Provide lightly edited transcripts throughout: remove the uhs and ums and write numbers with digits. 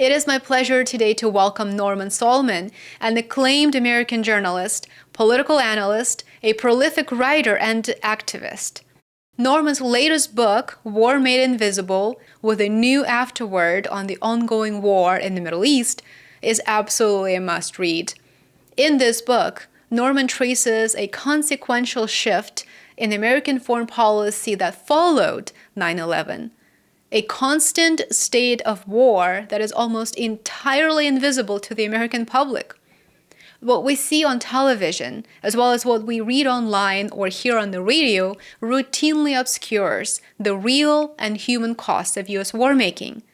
It is my pleasure today to welcome Norman Solomon, an acclaimed American journalist, political analyst, a prolific writer, and activist. Norman's latest book, War Made Invisible, with a new afterword on the ongoing war in the Middle East, is absolutely a must read. In this book, Norman traces a consequential shift in American foreign policy that followed 9/11, a constant state of war that is almost entirely invisible to the American public. What we see on television, as well as what we read online or hear on the radio, routinely obscures the real and human costs of US war making.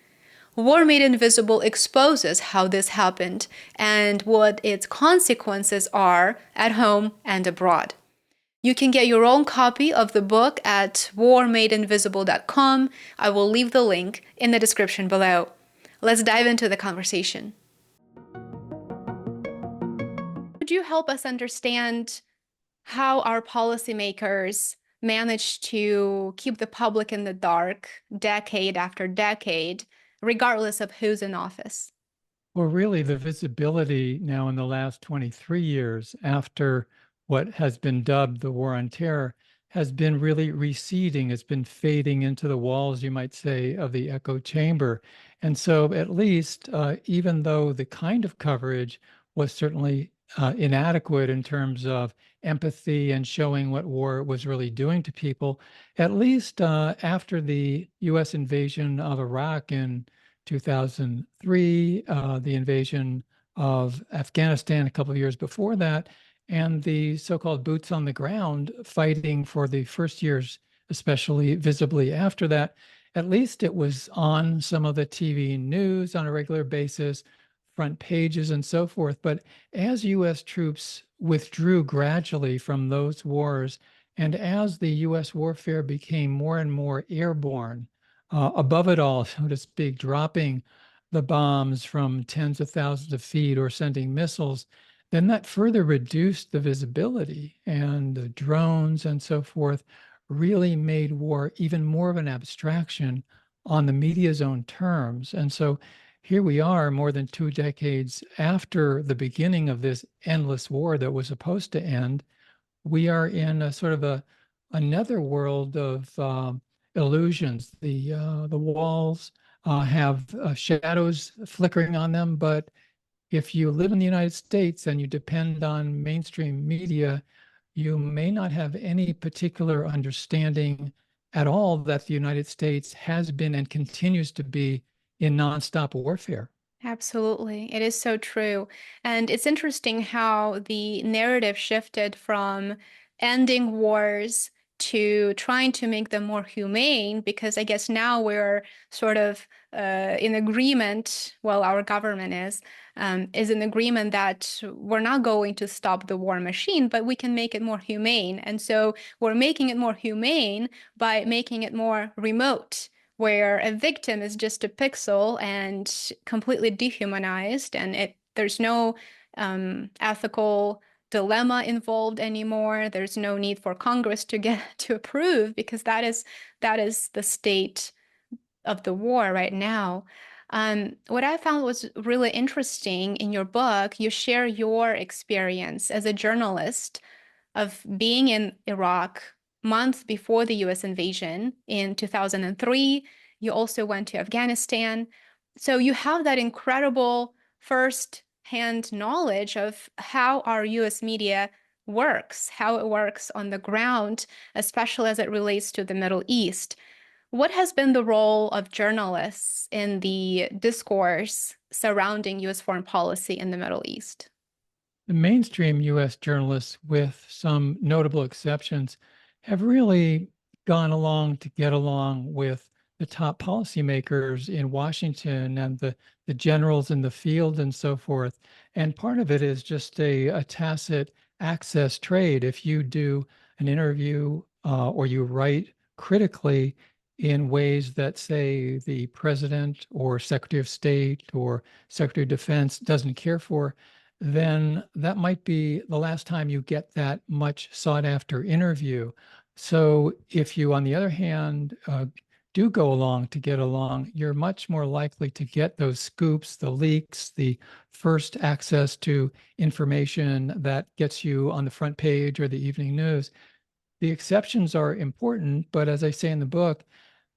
War Made Invisible exposes how this happened and what its consequences are at home and abroad. You can get your own copy of the book at warmadeinvisible.com. I will leave the link in the description below. Let's dive into the conversation. Could you help us understand how our policymakers managed to keep the public in the dark decade after decade, regardless of who's in office? Well, really, the visibility now in the last 23 years after what has been dubbed the War on Terror has been really receding. It's been fading into the walls, you might say, of the echo chamber. And so, at least, even though the kind of coverage was certainly inadequate in terms of empathy and showing what war was really doing to people, at least after the U.S. invasion of Iraq in 2003, the invasion of Afghanistan a couple of years before that, and the so-called boots on the ground fighting for the first years, especially visibly after that. At least it was on some of the TV news on a regular basis, front pages and so forth. But as U.S. troops withdrew gradually from those wars, and as the U.S. warfare became more and more airborne, above it all, so to speak, dropping the bombs from tens of thousands of feet or sending missiles, then that further reduced the visibility, and the drones and so forth really made war even more of an abstraction on the media's own terms. And so here we are more than 2 decades after the beginning of this endless war that was supposed to end. We are in a sort of another world of illusions. The walls have shadows flickering on them, but if you live in the United States and you depend on mainstream media, you may not have any particular understanding at all that the United States has been and continues to be in nonstop warfare. Absolutely. It is so true. And it's interesting how the narrative shifted from ending wars to trying to make them more humane, because I guess now we're sort of in agreement, well, our government is in agreement that we're not going to stop the war machine, but we can make it more humane. And so we're making it more humane by making it more remote, where a victim is just a pixel and completely dehumanized, and there's no ethical dilemma involved anymore. There's no need for Congress to get to approve, because that is the state of the war right now. What I found was really interesting in your book, you share your experience as a journalist of being in Iraq months before the US invasion in 2003. You also went to Afghanistan. So you have that incredible first-hand knowledge of how our US media works, how it works on the ground, especially as it relates to the Middle East. What has been the role of journalists in the discourse surrounding US foreign policy in the Middle East? The mainstream US journalists, with some notable exceptions, have really gone along to get along with the top policymakers in Washington and the generals in the field and so forth. And part of it is just a tacit access trade. If you do an interview or you write critically in ways that, say, the president or secretary of state or secretary of defense doesn't care for, then that might be the last time you get that much sought after interview. So if you, on the other hand, do go along to get along, you're much more likely to get those scoops, the leaks, the first access to information that gets you on the front page or the evening news. The exceptions are important, but as I say in the book,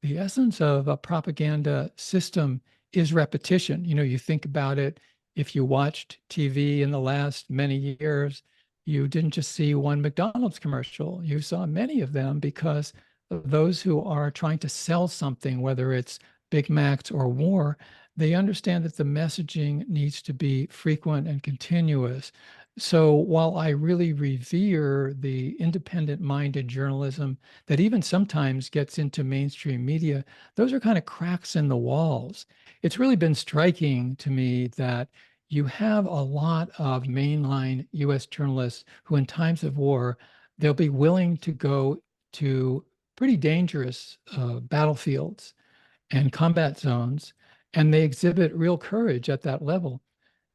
the essence of a propaganda system is repetition. You think about it, if you watched TV in the last many years, you didn't just see one McDonald's commercial, you saw many of them because those who are trying to sell something, whether it's Big Macs or war, they understand that the messaging needs to be frequent and continuous. So while I really revere the independent-minded journalism that even sometimes gets into mainstream media, those are kind of cracks in the walls. It's really been striking to me that you have a lot of mainline US journalists who, in times of war, they'll be willing to go to pretty dangerous battlefields and combat zones, and they exhibit real courage at that level.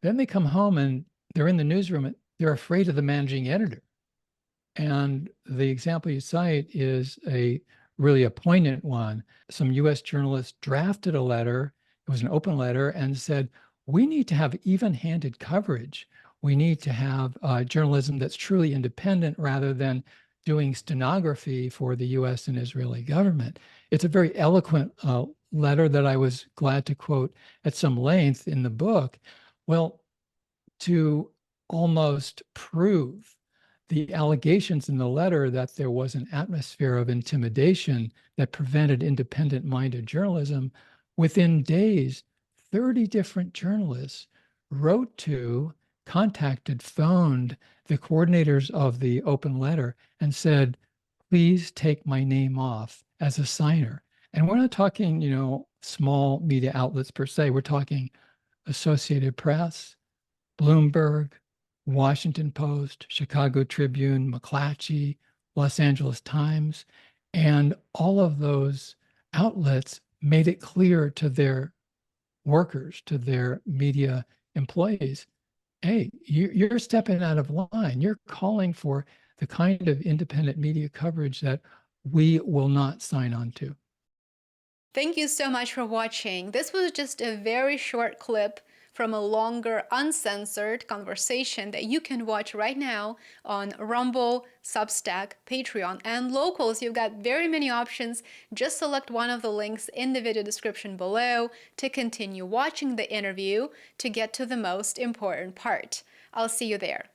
Then they come home and they're in the newsroom and they're afraid of the managing editor. And the example you cite is really a poignant one. Some US journalists drafted a letter, it was an open letter, and said, we need to have even-handed coverage. We need to have journalism that's truly independent rather than doing stenography for the US and Israeli government. It's a very eloquent letter that I was glad to quote at some length in the book. Well, to almost prove the allegations in the letter that there was an atmosphere of intimidation that prevented independent-minded journalism, within days, 30 different journalists wrote to, contacted, phoned the coordinators of the open letter and said, please take my name off as a signer. And we're not talking, small media outlets per se. We're talking Associated Press, Bloomberg, Washington Post, Chicago Tribune, McClatchy, Los Angeles Times, and all of those outlets made it clear to their workers, to their media employees, hey, you're stepping out of line. You're calling for the kind of independent media coverage that we will not sign on to. Thank you so much for watching. This was just a very short clip from a longer, uncensored conversation that you can watch right now on Rumble, Substack, Patreon, and Locals. You've got very many options. Just select one of the links in the video description below to continue watching the interview to get to the most important part. I'll see you there.